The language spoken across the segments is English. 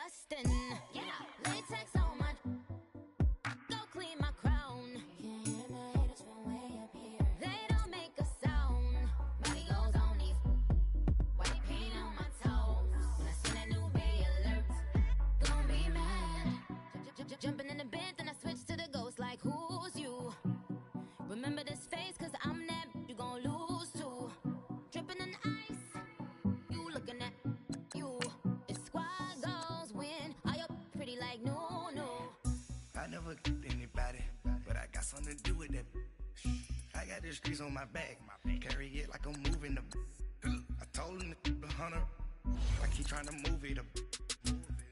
disgusting. Yeah, latex on my. Go clean my crown. Can't hear my haters from way up here. They don't make a sound. Money goes on these. White paint on my toes. When I see that new bay alert, gonna be mad. Jumping in the bed, then I switch to the ghost like who's you? Remember this face, cause I'm that you gon' lose too. Dripping in ice, you looking at you. It's squad goals win. Are you pretty like no? I never anybody, but I got something to do with that. I got the streets on my back, carry it like I'm moving the. I told him to 100, I keep trying to move it up.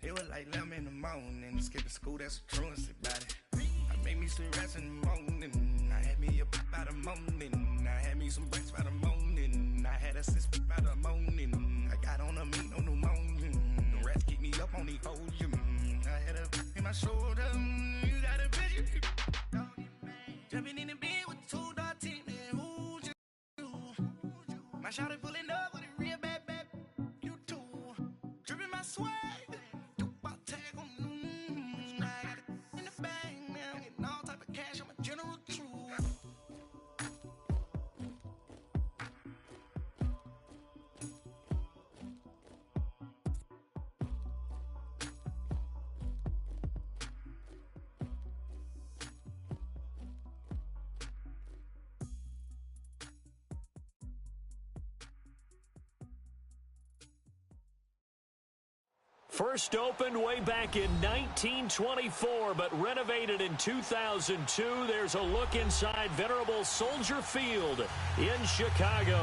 It was like 11 in the morning, skipping school, that's a truancy about it. I made me some rest in the morning, I had me up by the morning, I had me some breaks by the morning, I had a sis by the morning, I got on a meat, no pneumonia, the rats keep me up on the podium, I had a in my shoulder, you got a vision, jumping in the bed with two dark teeth, man, who's you? My shawty pulling up with a real bad, you too, dripping my swag. First opened way back in 1924, but renovated in 2002. There's a look inside venerable Soldier Field in Chicago.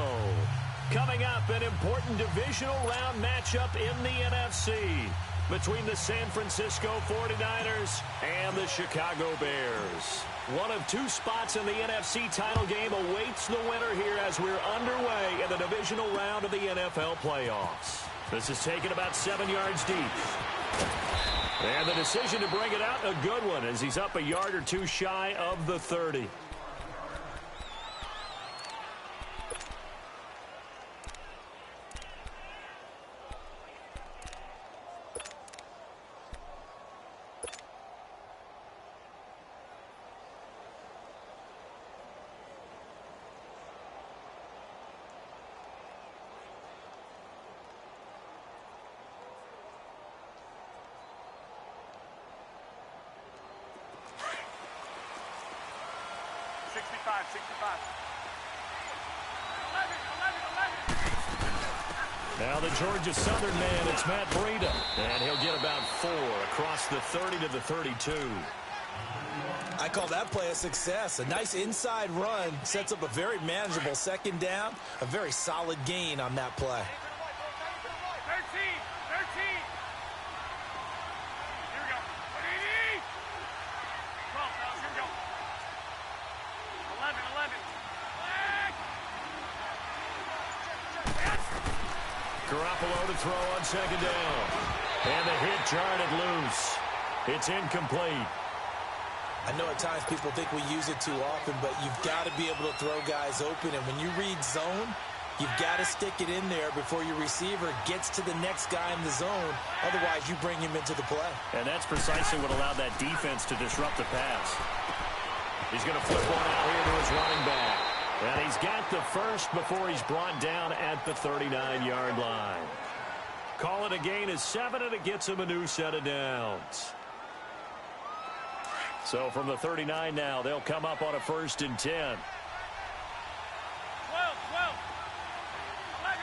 Coming up, an important divisional round matchup in the NFC between the San Francisco 49ers and the Chicago Bears. One of two spots in the NFC title game awaits the winner here as we're underway in the divisional round of the NFL playoffs. This is taken about 7 yards deep. And the decision to bring it out, a good one, as he's up a yard or two shy of the 30. Now the Georgia Southern man, it's Matt Breida. And he'll get about 4 across the 30 to the 32. I call that play a success. A nice inside run sets up a very manageable second down. A very solid gain on that play. 13. Here we go. 12, fellas, here we go. 11. Garoppolo to throw on second down. And the hit jarred it loose. It's incomplete. I know at times people think we use it too often, but you've got to be able to throw guys open. And when you read zone, you've got to stick it in there before your receiver gets to the next guy in the zone. Otherwise, you bring him into the play. And that's precisely what allowed that defense to disrupt the pass. He's going to flip one out here to his running back. And he's got the first before he's brought down at the 39-yard line. Call it a gain of 7, and it gets him a new set of downs. So from the 39 now, they'll come up on a 1st and 10. 12. 11.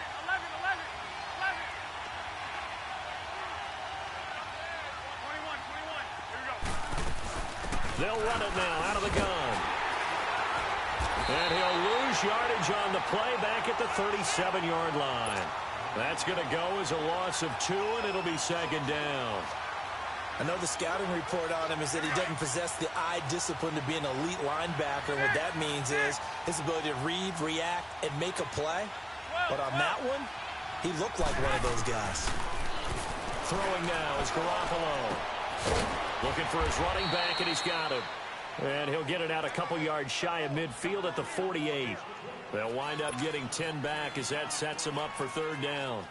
They'll run it now out of the gun. And he'll lose yardage on the play back at the 37-yard line. That's going to go as a loss of 2, and it'll be second down. I know the scouting report on him is that he doesn't possess the eye discipline to be an elite linebacker. And what that means is his ability to read, react, and make a play. But on that one, he looked like one of those guys. Throwing now is Garoppolo. Looking for his running back, and he's got him. And he'll get it out a couple yards shy of midfield at the 48. They'll wind up getting 10 back as that sets him up for 3rd down.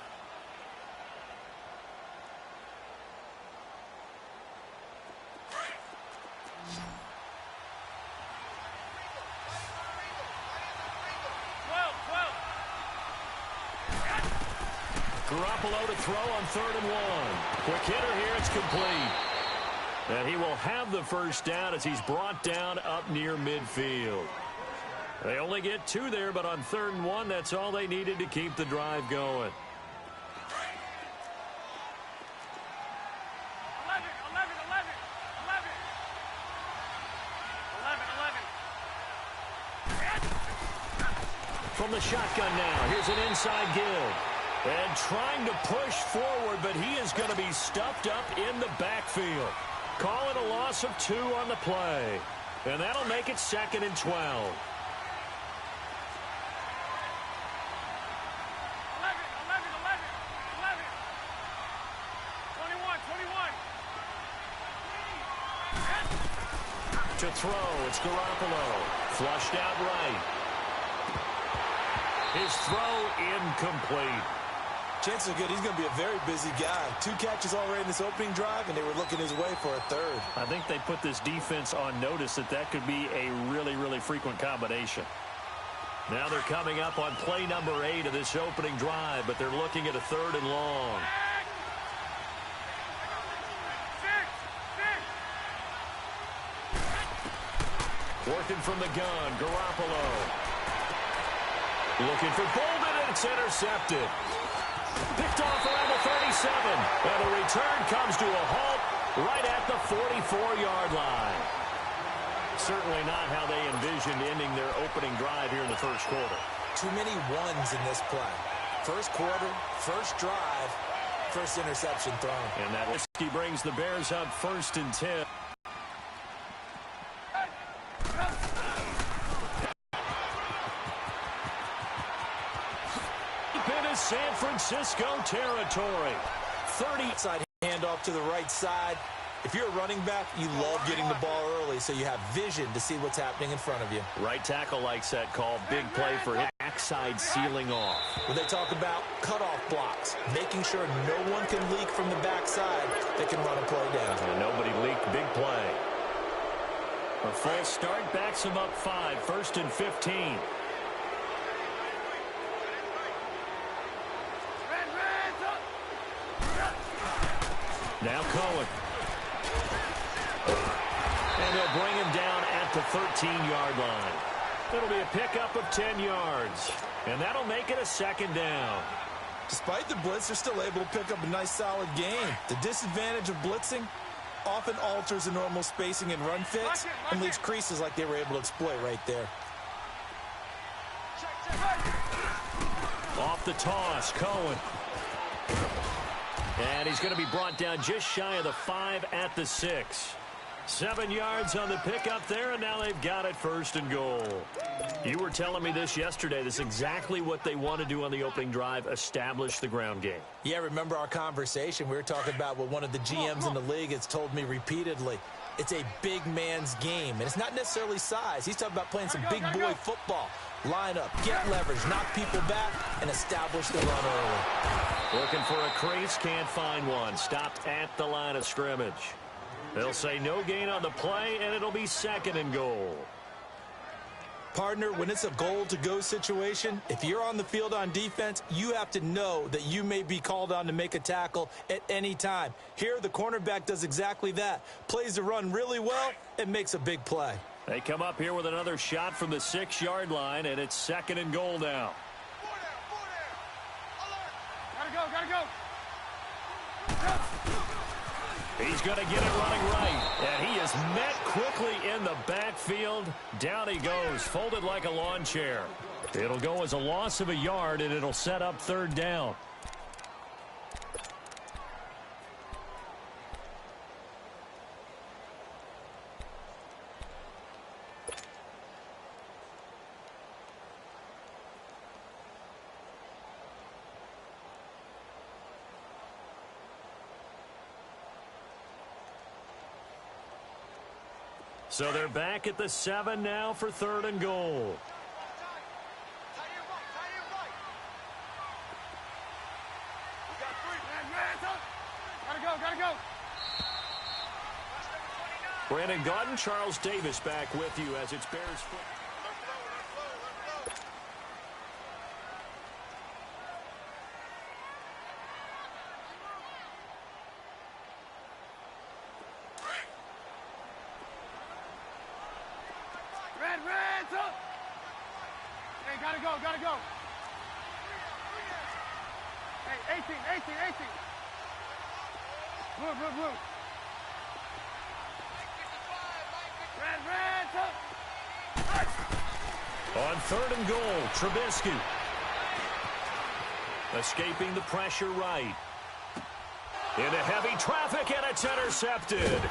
Garoppolo to throw on 3rd and 1. Quick hitter here. It's complete. And he will have the first down as he's brought down up near midfield. They only get 2 there, but on 3rd and 1, that's all they needed to keep the drive going. 11. From the shotgun now, here's an inside give. And trying to push forward, but he is going to be stuffed up in the backfield. Call it a loss of 2 on the play. And that'll make it 2nd and 12. 21. To throw, it's Garoppolo. Flushed out right. His throw incomplete. Chances are good he's going to be a very busy guy. 2 catches already in this opening drive, and they were looking his way for a 3rd. I think they put this defense on notice that could be a really, really frequent combination. Now they're coming up on play number 8 of this opening drive, but they're looking at a 3rd and long. 4th from the gun, Garoppolo. Looking for Bolden, and it's intercepted. Picked off around the 37, and the return comes to a halt right at the 44-yard line. Certainly not how they envisioned ending their opening drive here in the first quarter. Too many ones in this play. First quarter, first drive, first interception thrown. And that risky brings the Bears up 1st and 10. San Francisco territory. 30 side handoff to the right side. If you're a running back, you love getting the ball early so you have vision to see what's happening in front of you. Right tackle likes that call. Big play for him. Backside sealing off. When they talk about cutoff blocks, making sure no one can leak from the backside, they can run a play down. And nobody leaked. Big play. A false start backs him up 5. 1st and 15. Now Cohen. And they'll bring him down at the 13-yard line. It'll be a pickup of 10 yards. And that'll make it a 2nd down. Despite the blitz, they're still able to pick up a nice, solid gain. The disadvantage of blitzing often alters the normal spacing and run fits and leaves creases like they were able to exploit right there. Off the toss, Cohen. And he's going to be brought down just shy of the 5 at the 6. 7 yards on the pickup there, and now they've got it 1st and goal. You were telling me this yesterday. This is exactly what they want to do on the opening drive, establish the ground game. Yeah, remember our conversation? We were talking about what one of the GMs in the league has told me repeatedly. It's a big man's game, and it's not necessarily size. He's talking about playing some big boy football. Line up, get leverage, knock people back, and establish the run early. Looking for a crease, can't find one. Stopped at the line of scrimmage. They'll say no gain on the play, and it'll be 2nd and goal. Partner, when it's a goal-to-go situation, if you're on the field on defense, you have to know that you may be called on to make a tackle at any time. Here, the cornerback does exactly that. Plays the run really well and makes a big play. They come up here with another shot from the 6-yard line, and it's 2nd and goal now. Gotta go. He's going to get it running right. And he is met quickly in the backfield. Down he goes, folded like a lawn chair. It'll go as a loss of a yard, and it'll set up 3rd down. So they're back at the 7 now for 3rd and goal. Gotta go. Brandon Gaudin, Charles Davis back with you as it's Bears football. Gotta go. Hey, 18. Blue. Red, tough. On 3rd and goal, Trubisky. Escaping the pressure right. Into heavy traffic, and it's intercepted.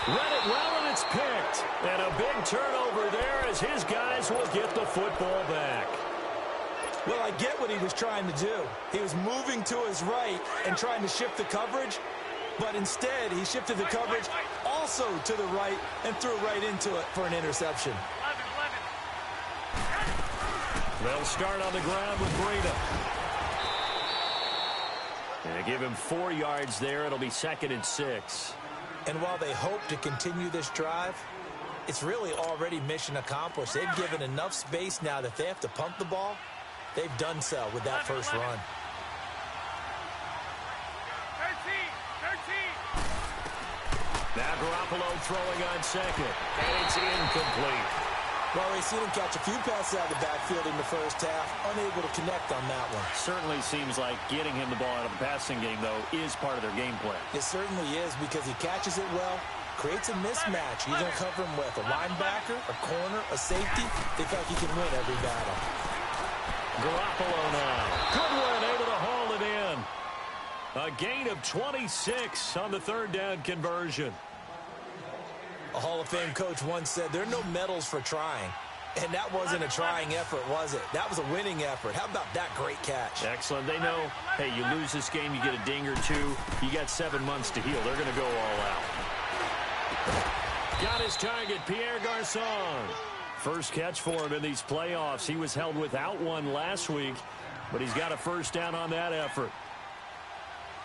Read it well, and it's picked. And a big turnover there as his guys will get the football back. Well, I get what he was trying to do. He was moving to his right and trying to shift the coverage, but instead he shifted the coverage also to the right and threw right into it for an interception. 11. They'll start on the ground with Breida. And they give him 4 yards there. It'll be 2nd and 6. And while they hope to continue this drive, it's really already mission accomplished. They've given enough space now that they have to pump the ball. They've done so with that first run. 13. Now Garoppolo throwing on 2nd. And it's incomplete. Well, they've seen him catch a few passes out of the backfield in the first half, unable to connect on that one. Certainly seems like getting him the ball out of the passing game, though, is part of their game plan. It certainly is, because he catches it well, creates a mismatch. He's going to cover him with a linebacker, a corner, a safety. They feel like he can win every battle. Garoppolo now. Good one, able to haul it in. A gain of 26 on the 3rd down conversion. A Hall of Fame coach once said, there are no medals for trying. And that wasn't a trying effort, was it? That was a winning effort. How about that great catch? Excellent. They know, hey, you lose this game, you get a ding or 2. You got 7 months to heal. They're going to go all out. Got his target, Pierre Garçon. First catch for him in these playoffs. He was held without one last week, but he's got a first down on that effort.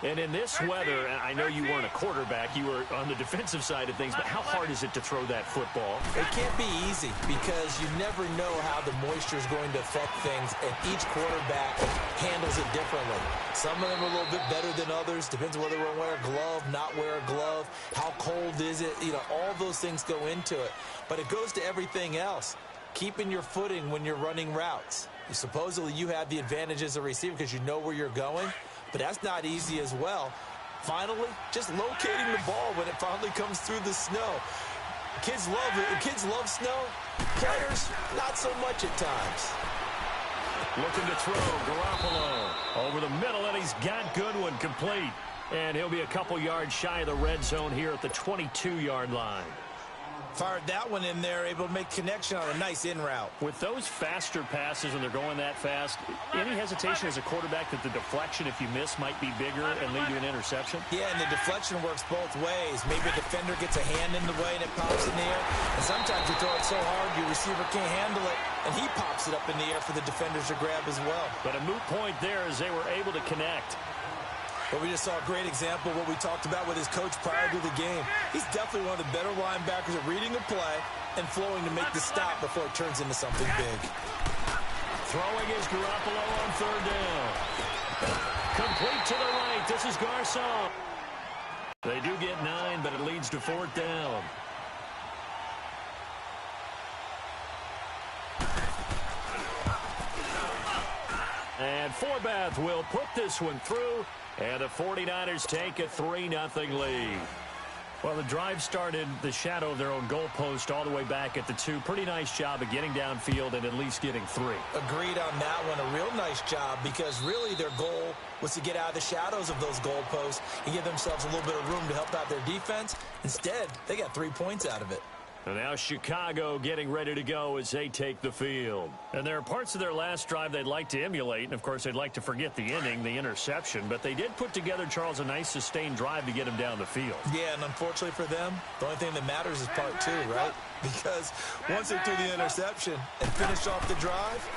And in this weather, I know you weren't a quarterback, you were on the defensive side of things, but how hard is it to throw that football? It can't be easy because you never know how the moisture is going to affect things, and each quarterback handles it differently. Some of them are a little bit better than others. Depends whether we're wear a glove, not wear a glove, how cold is it, all those things go into it. But it goes to everything else. Keeping your footing when you're running routes. Supposedly you have the advantage as a receiver because you know where you're going. But that's not easy as well. Finally, just locating the ball when it finally comes through the snow. Kids love it. Kids love snow. Players, not so much at times. Looking to throw, Garoppolo over the middle, and he's got Goodwin complete. And he'll be a couple yards shy of the red zone here at the 22-yard line. Fired that one in there, able to make connection on a nice in route. With those faster passes when they're going that fast, any hesitation as a quarterback that the deflection, if you miss, might be bigger and lead to an interception? Yeah, and the deflection works both ways. Maybe a defender gets a hand in the way and it pops in the air. And sometimes you throw it so hard your receiver can't handle it, and he pops it up in the air for the defenders to grab as well. But a moot point there as they were able to connect. But we just saw a great example of what we talked about with his coach prior to the game. He's definitely one of the better linebackers at reading a play and flowing to make the stop before it turns into something big. Throwing is Garoppolo on 3rd down. Complete to the right. This is Garçon. They do get 9, but it leads to 4th down. And Forbath will put this one through. And the 49ers take a 3-0 lead. Well, the drive started the shadow of their own goalpost all the way back at the 2. Pretty nice job of getting downfield and at least getting 3. Agreed on that one. A real nice job because really their goal was to get out of the shadows of those goalposts and give themselves a little bit of room to help out their defense. Instead, they got 3 points out of it. And now Chicago getting ready to go as they take the field. And there are parts of their last drive they'd like to emulate. And, of course, they'd like to forget the inning, the interception. But they did put together, Charles, a nice sustained drive to get him down the field. Yeah, and unfortunately for them, the only thing that matters is part 2, right? Because once they threw the interception and finished off the drive,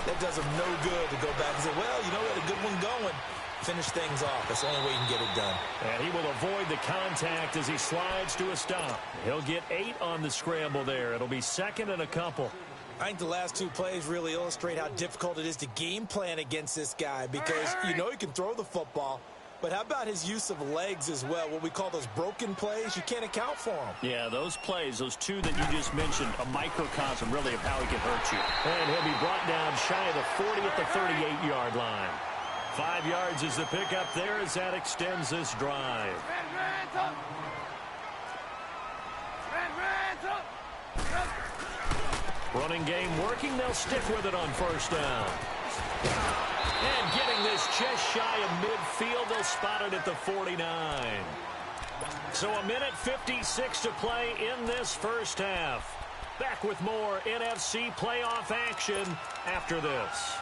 that does them no good to go back and say, well, we had a good one going. Finish things off. That's the only way you can get it done. And he will avoid the contact as he slides to a stop. He'll get 8 on the scramble there. It'll be 2nd and a couple. I think the last 2 plays really illustrate how difficult it is to game plan against this guy because you know he can throw the football, But how about his use of legs as well, what we call those broken plays? You can't account for them. Yeah, those plays, those two that you just mentioned, a microcosm really of how he can hurt you. And he'll be brought down shy of the 40 at the 38-yard line. 5 yards is the pickup there as that extends this drive. Running game working. They'll stick with it on first down. And getting this just shy of midfield, they'll spot it at the 49. So a minute 56 to play in this first half. Back with more NFC playoff action after this.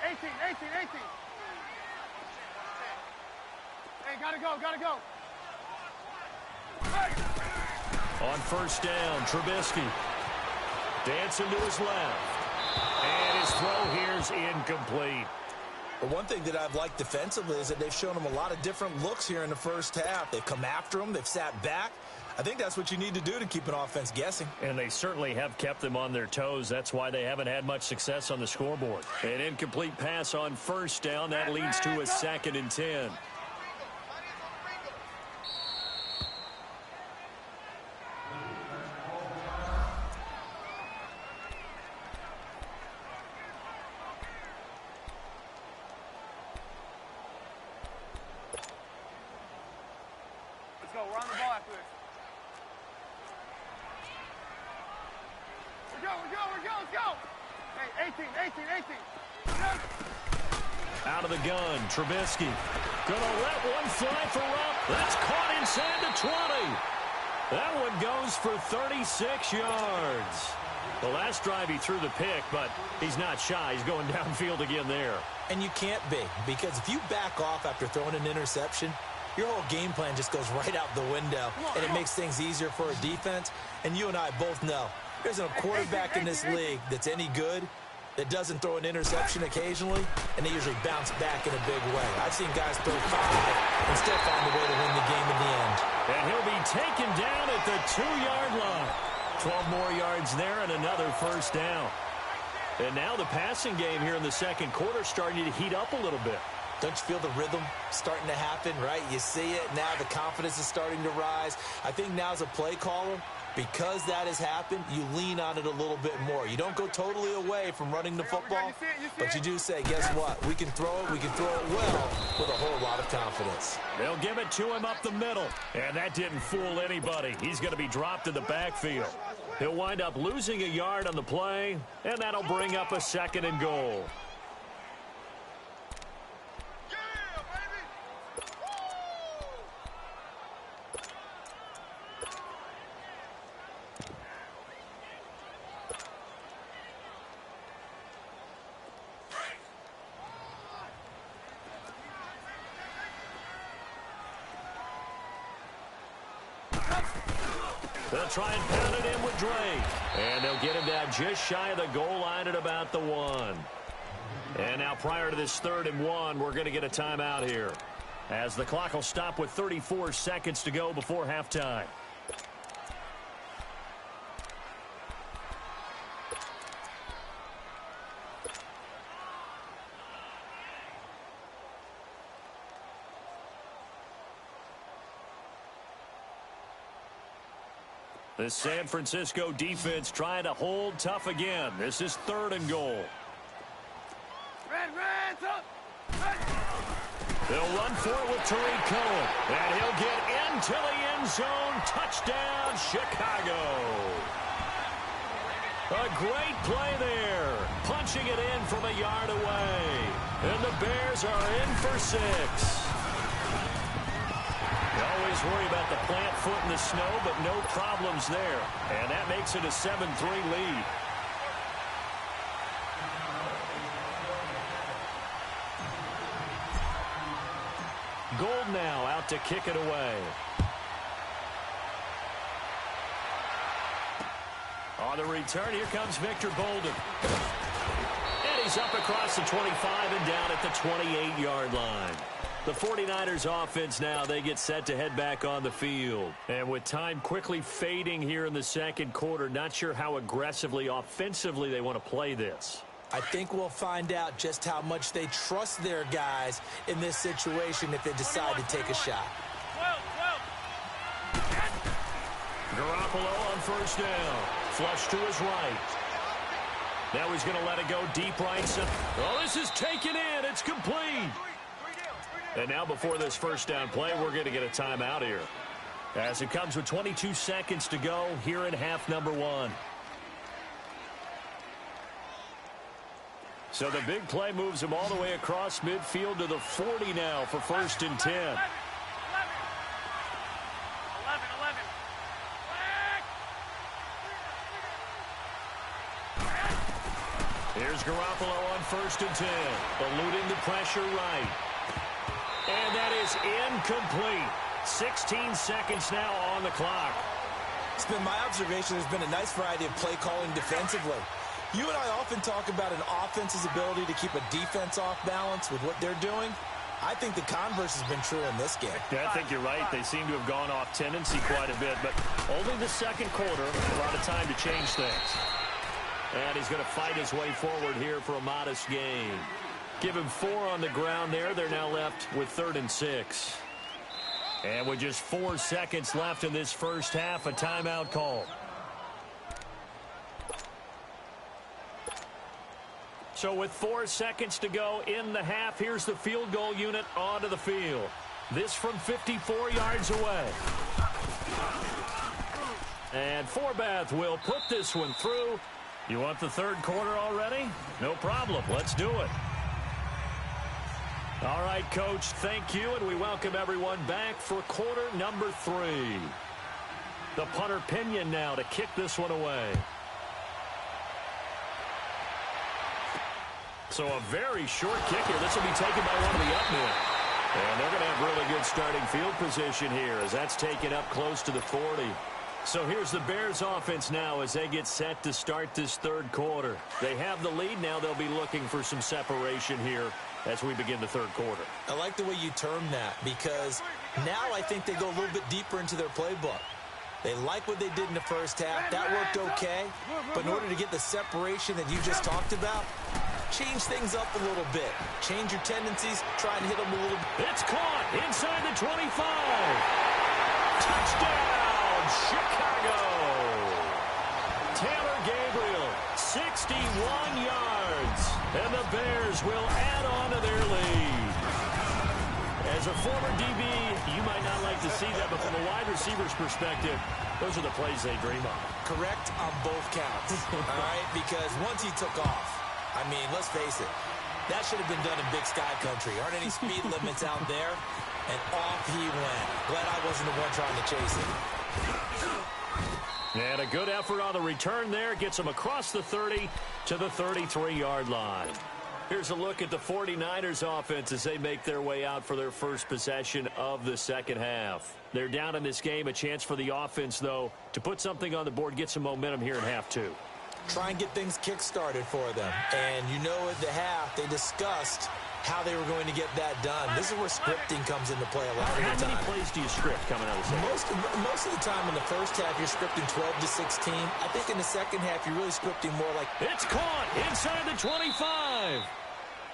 Hey, 18. Hey, gotta go. On first down, Trubisky dancing to his left. And his throw here's incomplete. But one thing that I've liked defensively is that they've shown him a lot of different looks here in the first half. They've come after him. They've sat back. I think that's what you need to do to keep an offense guessing. And they certainly have kept them on their toes. That's why they haven't had much success on the scoreboard. An incomplete pass on first down. That leads to a 2nd and 10. Let's go. We're on the ball after this. Let's go. Hey, 18. Out of the gun, Trubisky. Gonna let one fly for Rupp. That's caught inside the 20. That one goes for 36 yards. The last drive he threw the pick, but he's not shy. He's going downfield again there. And you can't be, because if you back off after throwing an interception, your whole game plan just goes right out the window, and it makes things easier for a defense. And you and I both know there's a quarterback in this league that's any good that doesn't throw an interception occasionally, and they usually bounce back in a big way. I've seen guys throw 5 and still find a way to win the game in the end. And he'll be taken down at the 2-yard line. 12 more yards there and another first down. And now the passing game here in the second quarter starting to heat up a little bit. Don't you feel the rhythm starting to happen, right? You see it. Now the confidence is starting to rise. I think now as a play caller, because that has happened, you lean on it a little bit more. You don't go totally away from running the football, but you do say, guess what? We can throw it. We can throw it well with a whole lot of confidence. They'll give it to him up the middle. And that didn't fool anybody. He's going to be dropped in the backfield. He'll wind up losing a yard on the play, and that'll bring up a 2nd and goal. They'll try and pound it in with Drake. And they'll get him down just shy of the goal line at about the 1. And now prior to this 3rd and 1, we're going to get a timeout here, as the clock will stop with 34 seconds to go before halftime. The San Francisco defense trying to hold tough again. This is 3rd and goal. They'll run for it with Tariq Cohen. And he'll get into the end zone. Touchdown, Chicago. A great play there. Punching it in from a yard away. And the Bears are in for 6. You always worry about the plant foot in the snow, but no problems there. And that makes it a 7-3 lead. Gold now out to kick it away. On the return, here comes Victor Bolden. And he's up across the 25 and down at the 28-yard line. The 49ers offense now, they get set to head back on the field. And with time quickly fading here in the second quarter, not sure how aggressively, offensively they want to play this. I think we'll find out just how much they trust their guys in this situation if they decide to take a shot. Garoppolo on first down. Flush to his right. Now he's going to let it go deep right side. Oh, this is taken in. It's complete. And now before this first down play, we're going to get a timeout here, as it comes with 22 seconds to go here in half number 1. So the big play moves him all the way across midfield to the 40 now for first and 10. 11. Here's Garoppolo on first and 10, eluding the pressure right. And that is incomplete. 16 seconds now on the clock. It's been my observation there's been a nice variety of play calling defensively. You and I often talk about an offense's ability to keep a defense off balance with what they're doing. I think the converse has been true in this game. Yeah, I think you're right. They seem to have gone off tendency quite a bit, but only the second quarter, a lot of time to change things. And he's going to fight his way forward here for a modest gain. Give him 4 on the ground there. They're now left with 3rd and 6. And with just 4 seconds left in this first half, a timeout call. So with 4 seconds to go in the half, here's the field goal unit onto the field. This from 54 yards away. And Forbath will put this one through. You want the third quarter already? No problem. Let's do it. All right, Coach, thank you, and we welcome everyone back for quarter number 3. The punter Pinion now to kick this one away. So a very short kicker. This will be taken by one of the up men. And they're going to have really good starting field position here as that's taken up close to the 40. So here's the Bears offense now as they get set to start this third quarter. They have the lead. Now they'll be looking for some separation here as we begin the third quarter. I like the way you term that because now I think they go a little bit deeper into their playbook. They like what they did in the first half. That worked okay. But in order to get the separation that you just talked about, change things up a little bit. Change your tendencies. Try and hit them a little bit. It's caught inside the 25. Touchdown, Chicago. Taylor Gabriel, 61 yards. And the Bears will add on to their lead. As a former DB, you might not like to see that, but from a wide receiver's perspective, those are the plays they dream of. Correct on both counts, all right? Because once he took off, I mean, let's face it, that should have been done in Big Sky Country. Aren't any speed limits out there? And off he went. Glad I wasn't the one trying to chase it. And a good effort on the return there. Gets him across the 30 to the 33-yard line. Here's a look at the 49ers offense as they make their way out for their first possession of the second half. They're down in this game. A chance for the offense, though, to put something on the board, get some momentum here in half 2. Try and get things kick-started for them. And you know at the half, they discussed how they were going to get that done. This is where scripting comes into play a lot of the time. How many plays do you script coming out of the second? Most of the time in the first half, you're scripting 12 to 16. I think in the second half, you're really scripting more like... It's caught inside the 25.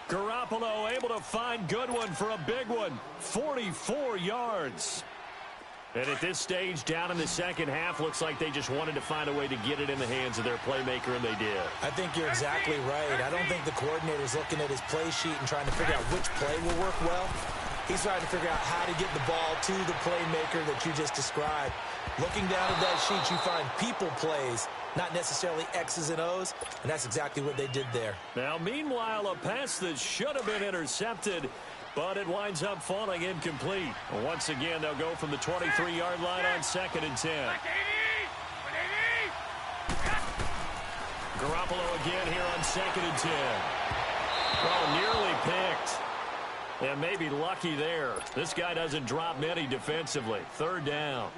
Garoppolo able to find Goodwin for a big one. 44 yards. And at this stage, down in the second half, looks like they just wanted to find a way to get it in the hands of their playmaker, and they did. I think you're exactly right. I don't think the coordinator's looking at his play sheet and trying to figure out which play will work well. He's trying to figure out how to get the ball to the playmaker that you just described. Looking down at that sheet, you find people plays, not necessarily X's and O's, and that's exactly what they did there. Now, meanwhile, a pass that should have been intercepted, but it winds up falling incomplete. Once again, they'll go from the 23-yard line on 2nd and 10. Garoppolo again here on 2nd and 10. Oh, nearly picked. And maybe lucky there. This guy doesn't drop many defensively. 3rd down.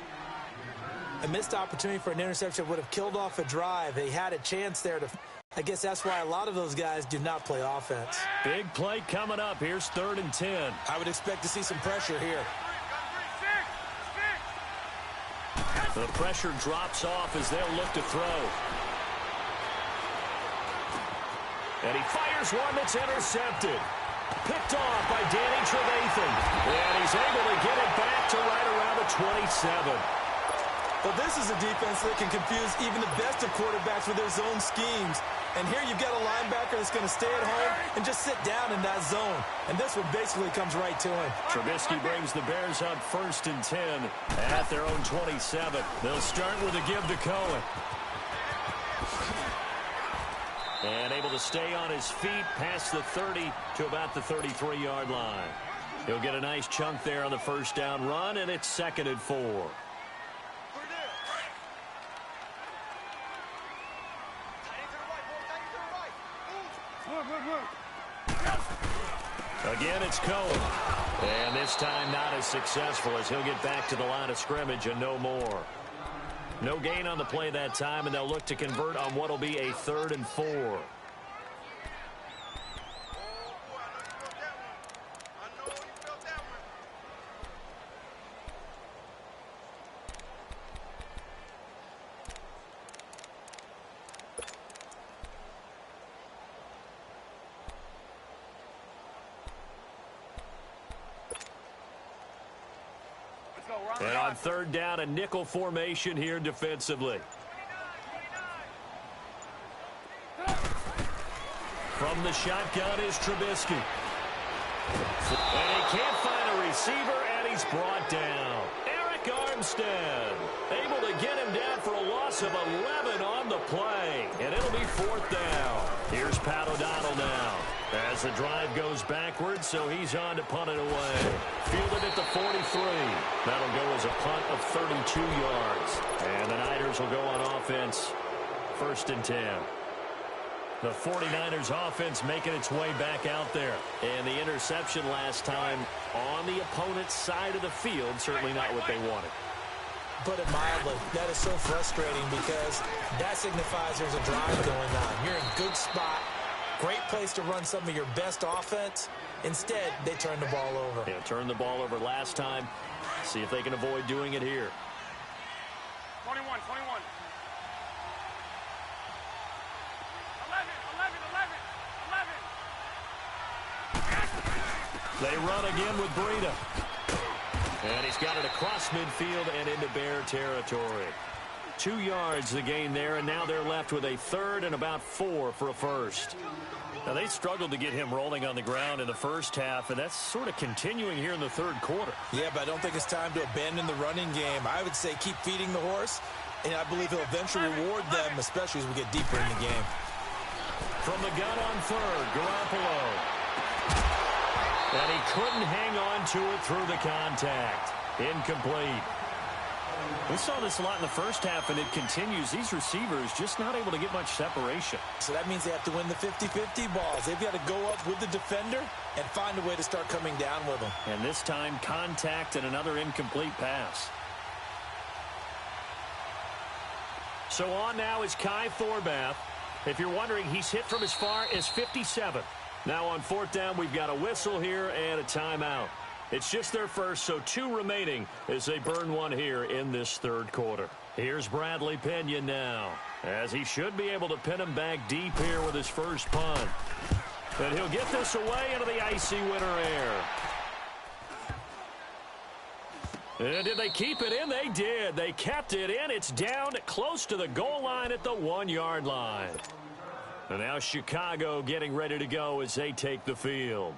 A missed opportunity for an interception would have killed off a drive. They had a chance there to... I guess that's why a lot of those guys do not play offense. Big play coming up. Here's 3rd and 10. I would expect to see some pressure here. The pressure drops off as they'll look to throw. And he fires one that's intercepted. Picked off by Danny Trevathan. And he's able to get it back to right around the 27. Well, this is a defense that can confuse even the best of quarterbacks with their zone schemes. And here you've got a linebacker that's going to stay at home and just sit down in that zone. And this one basically comes right to him. Trubisky brings the Bears up 1st and 10 at their own 27. They'll start with a give to Cohen. And able to stay on his feet past the 30 to about the 33-yard line. He'll get a nice chunk there on the first down run, and it's 2nd and 4. Again, it's Cohen. And this time not as successful as he'll get back to the line of scrimmage and no more. No gain on the play that time, and they'll look to convert on what will be a 3rd and 4. And on 3rd down, a nickel formation here defensively. From the shotgun is Trubisky. And he can't find a receiver, and he's brought down. Eric Armstead able to get him down for a loss of 11 on the play. And it'll be 4th down. Here's Pat O'Donnell now. As the drive goes backwards, so he's on to punt it away. Fielded at the 43. That'll go as a punt of 32 yards. And the Niners will go on offense. 1st and 10. The 49ers offense making its way back out there. And the interception last time on the opponent's side of the field, certainly not what they wanted. Put it mildly, that is so frustrating because that signifies there's a drive going on. You're in a good spot. Great place to run some of your best offense. Instead, they turn the ball over. Yeah, turned the ball over last time. See if they can avoid doing it here. 21. 11. They run again with Breida. And he's got it across midfield and into Bear territory. 2 yards the gain there, and now they're left with a 3rd and about 4 for a first. Now, they struggled to get him rolling on the ground in the first half, and that's sort of continuing here in the 3rd quarter. Yeah, but I don't think it's time to abandon the running game. I would say keep feeding the horse, and I believe he'll eventually reward them, especially as we get deeper in the game. From the gun on 3rd, Garoppolo. And he couldn't hang on to it through the contact. Incomplete. We saw this a lot in the first half, and it continues. These receivers just not able to get much separation. So that means they have to win the 50-50 balls. They've got to go up with the defender and find a way to start coming down with them. And this time, contact and another incomplete pass. So on now is Kai Thorbath. If you're wondering, he's hit from as far as 57. Now on 4th down, we've got a whistle here and a timeout. It's just their first, so 2 remaining as they burn one here in this 3rd quarter. Here's Bradley Pinion now, as he should be able to pin him back deep here with his first punt. And he'll get this away into the icy winter air. And did they keep it in? They did. They kept it in. It's down close to the goal line at the 1-yard line. And now Chicago getting ready to go as they take the field.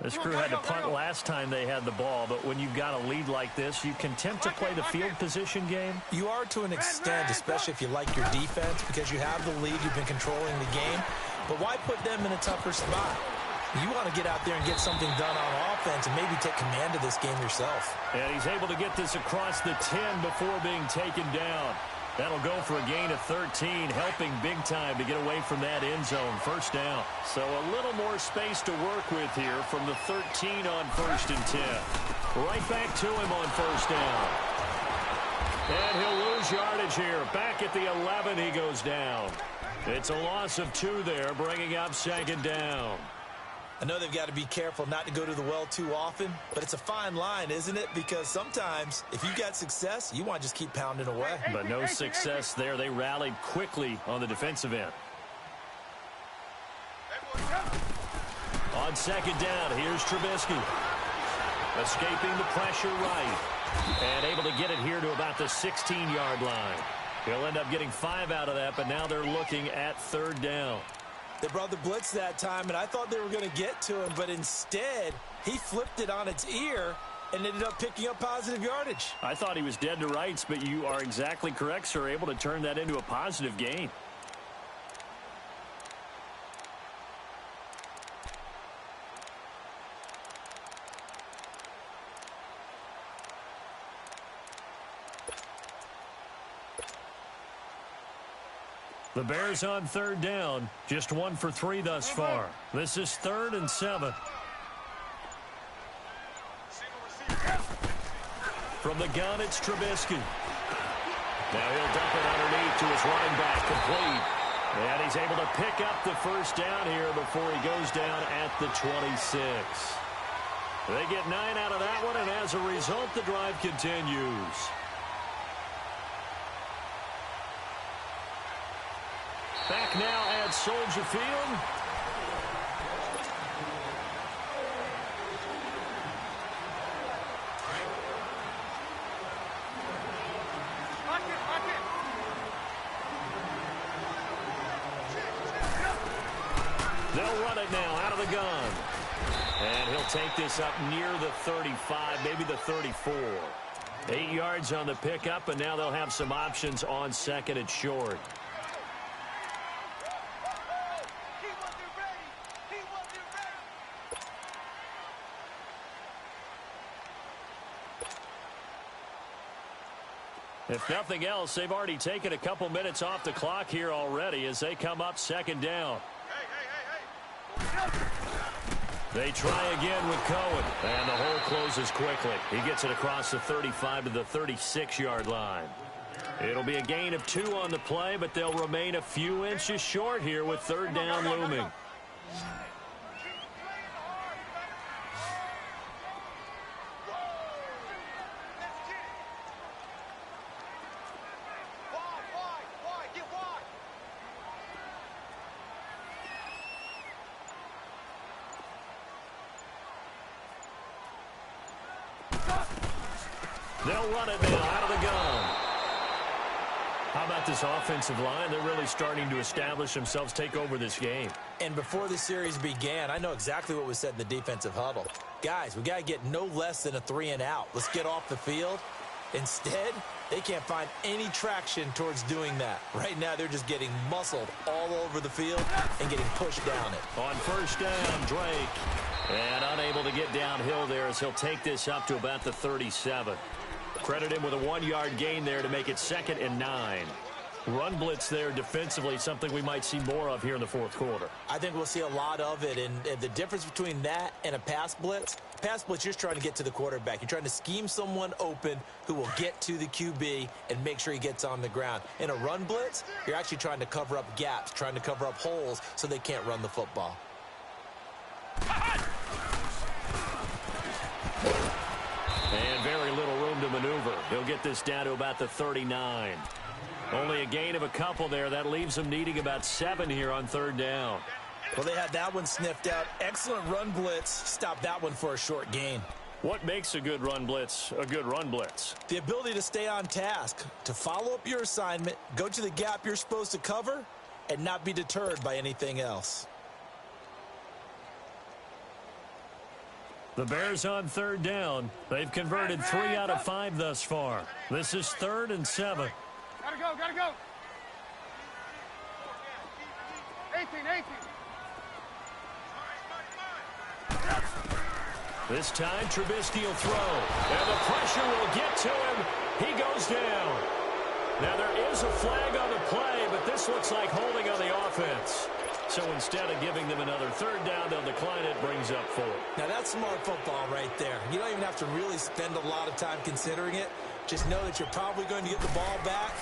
This crew had to punt last time they had the ball, but when you've got a lead like this, you can tempt to play the field position game. You are to an extent, especially if you like your defense, because you have the lead, you've been controlling the game. But why put them in a tougher spot? You want to get out there and get something done on offense and maybe take command of this game yourself. And he's able to get this across the 10 before being taken down. That'll go for a gain of 13, helping big time to get away from that end zone. First down. So a little more space to work with here from the 13 on 1st and 10. Right back to him on 1st down. And he'll lose yardage here. Back at the 11, he goes down. It's a loss of 2 there, bringing up 2nd down. I know they've got to be careful not to go to the well too often, but it's a fine line, isn't it? Because sometimes, if you got success, you want to just keep pounding away. But no success there. They rallied quickly on the defensive end. On second down, here's Trubisky. Escaping the pressure right. And able to get it here to about the 16-yard line. He'll end up getting 5 out of that, but now they're looking at third down. They brought the blitz that time, and I thought they were going to get to him, but instead he flipped it on its ear and ended up picking up positive yardage. I thought he was dead to rights, but you are exactly correct, sir. Able to turn that into a positive gain. The Bears on third down, just 1 for 3 thus far. This is 3rd and 7. From the gun, it's Trubisky. Now he'll dump it underneath to his running back, complete. And he's able to pick up the first down here before he goes down at the 26. They get 9 out of that one, and as a result, the drive continues. Back now at Soldier Field. They'll run it now out of the gun. And he'll take this up near the 35, maybe the 34. 8 yards on the pickup, and now they'll have some options on 2nd and short. If nothing else, they've already taken a couple minutes off the clock here already as they come up 2nd down. They try again with Cohen, and the hole closes quickly. He gets it across the 35 to the 36-yard line. It'll be a gain of 2 on the play, but they'll remain a few inches short here with 3rd down looming. They'll run it now out of the gun. How about this offensive line? They're really starting to establish themselves, take over this game. And before the series began, I know exactly what was said in the defensive huddle. Guys, we got to get no less than a 3-and-out. Let's get off the field. Instead, they can't find any traction towards doing that. Right now, they're just getting muscled all over the field and getting pushed down it. On 1st down, Drake. And unable to get downhill there as he'll take this up to about the 37. Credit him with a 1-yard gain there to make it 2nd and 9. Run blitz there defensively, something we might see more of here in the 4th quarter. I think we'll see a lot of it, and the difference between that and a pass blitz, you're just trying to get to the quarterback. You're trying to scheme someone open who will get to the QB and make sure he gets on the ground. In a run blitz, you're actually trying to cover up gaps, trying to cover up holes so they can't run the football. And very little room to maneuver. He'll get this down to about the 39. Only a gain of a couple there. That leaves them needing about 7 here on 3rd down. Well, they had that one sniffed out. Excellent run blitz. Stop that one for a short gain. What makes a good run blitz a good run blitz? The ability to stay on task, to follow up your assignment, go to the gap you're supposed to cover, and not be deterred by anything else. The Bears on 3rd down. They've converted 3 out of 5 thus far. This is 3rd and 7. Gotta go, gotta go. 18. This time, Trubisky will throw. And the pressure will get to him. He goes down. Now, there is a flag on the play, but this looks like holding on the offense. So instead of giving them another 3rd down, they'll decline it, brings up 4. Now, that's smart football right there. You don't even have to really spend a lot of time considering it. Just know that you're probably going to get the ball back.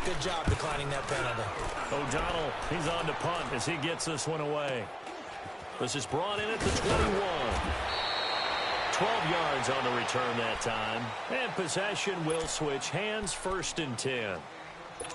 Good job declining that penalty. O'Donnell, he's on to punt as he gets this one away. This is brought in at the 21. 12 yards on the return that time. And possession will switch hands, 1st and 10.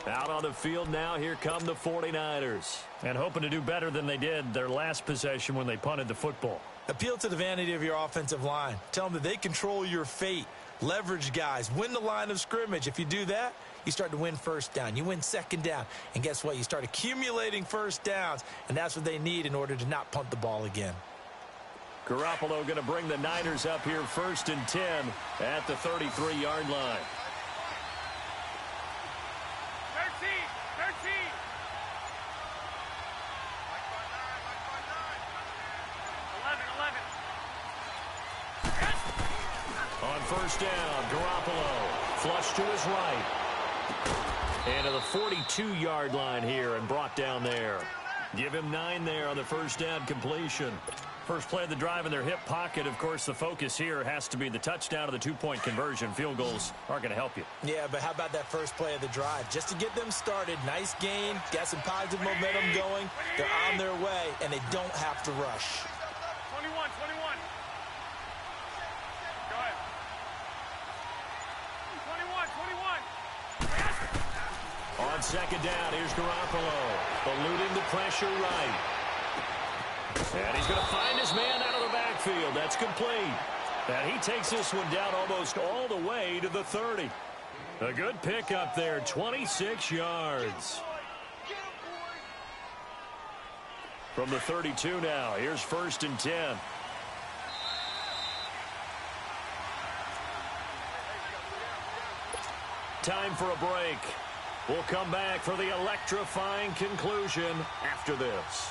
Out on the field now, here come the 49ers. And hoping to do better than they did their last possession when they punted the football. Appeal to the vanity of your offensive line. Tell them that they control your fate. Leverage guys. Win the line of scrimmage. If you do that, you start to win first down. You win second down. And guess what? You start accumulating first downs. And that's what they need in order to not punt the ball again. Garoppolo going to bring the Niners up here 1st and 10 at the 33-yard line. 13. On first down, Garoppolo flush to his right. And to the 42-yard line here and brought down there. Give him 9 there on the first down completion. First play of the drive in their hip pocket. Of course, the focus here has to be the touchdown of the two-point conversion. Field goals aren't going to help you. Yeah, but how about that first play of the drive? Just to get them started, nice gain, got some positive momentum going. They're on their way, and they don't have to rush. 21. Go ahead. 21. On second down, here's Garoppolo. Eluding the pressure right. And he's going to find his man out of the backfield. That's complete. And he takes this one down almost all the way to the 30. A good pickup there, 26 yards. From the 32 now, here's 1st and 10. Time for a break. We'll come back for the electrifying conclusion after this.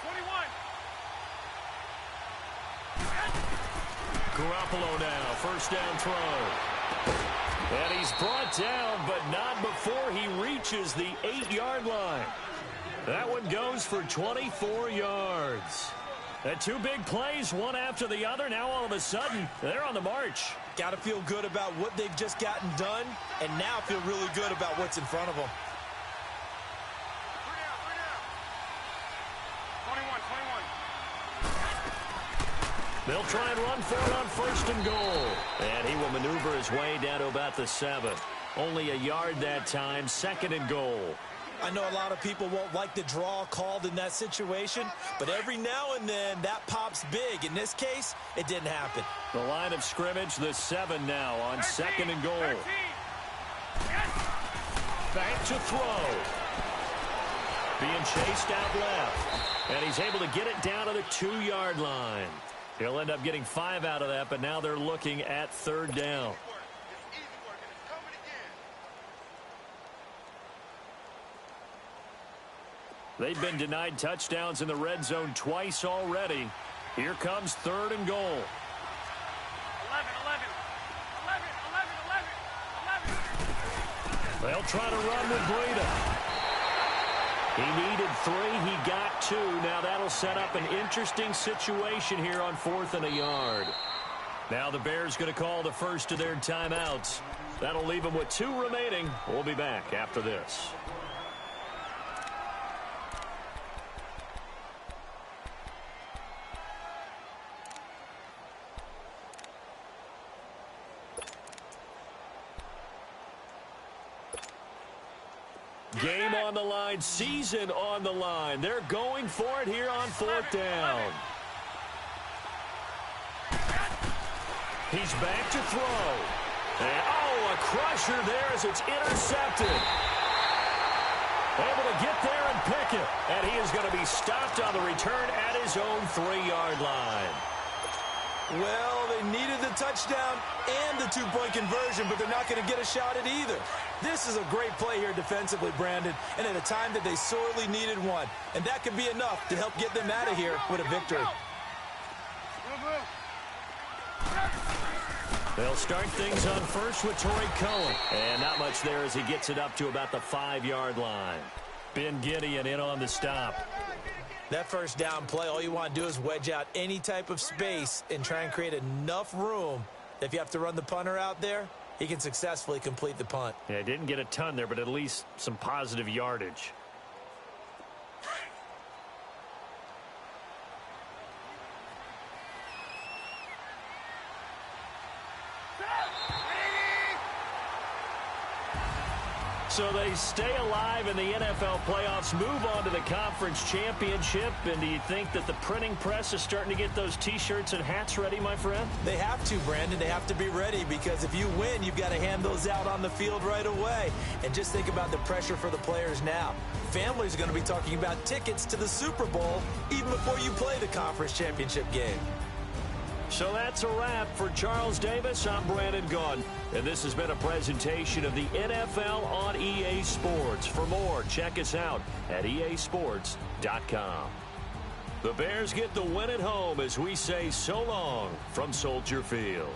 21. Garoppolo now, first down throw. And he's brought down, but not before he reaches the 8-yard line. That one goes for 24 yards. And 2 big plays, one after the other. Now all of a sudden, they're on the march. Got to feel good about what they've just gotten done, and now feel really good about what's in front of them. 21. They'll try and run for it on 1st and goal. And he will maneuver his way down to about the 7. Only a yard that time, 2nd and goal. I know a lot of people won't like the draw called in that situation, but every now and then that pops big. In this case, it didn't happen. The line of scrimmage, the 7 now on 2nd and goal. 13. Yes. Back to throw. Being chased out left. And he's able to get it down to the 2-yard line. He'll end up getting 5 out of that, but now they're looking at 3rd down. They've been denied touchdowns in the red zone twice already. Here comes 3rd and goal. 11. They'll try to run with Breida. He needed 3. He got 2. Now that'll set up an interesting situation here on 4th and a yard. Now the Bears going to call the first of their timeouts. That'll leave them with 2 remaining. We'll be back after this. Game on the line, season on the line. They're going for it here on 4th down. He's back to throw. And, oh, a crusher there as it's intercepted. Able to get there and pick it. And he is going to be stopped on the return at his own 3-yard line. Well, they needed the touchdown and the 2-point conversion, but they're not going to get a shot at either. This is a great play here defensively, Brandon, and at a time that they sorely needed one. And that could be enough to help get them out of here with a victory. They'll start things on first with Torrey Cohen. And not much there as he gets it up to about the 5-yard line. Ben Gideon in on the stop. That first down play, all you want to do is wedge out any type of space and try and create enough room that if you have to run the punter out there, he can successfully complete the punt. Yeah, didn't get a ton there, but at least some positive yardage. So they stay alive in the NFL playoffs, move on to the conference championship. And do you think that the printing press is starting to get those T-shirts and hats ready, my friend? They have to, Brandon. They have to be ready because if you win, you've got to hand those out on the field right away. And just think about the pressure for the players now. Families are going to be talking about tickets to the Super Bowl even before you play the conference championship game. So that's a wrap for Charles Davis. I'm Brandon Gaudin, and this has been a presentation of the NFL on EA Sports. For more, check us out at easports.com. The Bears get the win at home as we say so long from Soldier Field.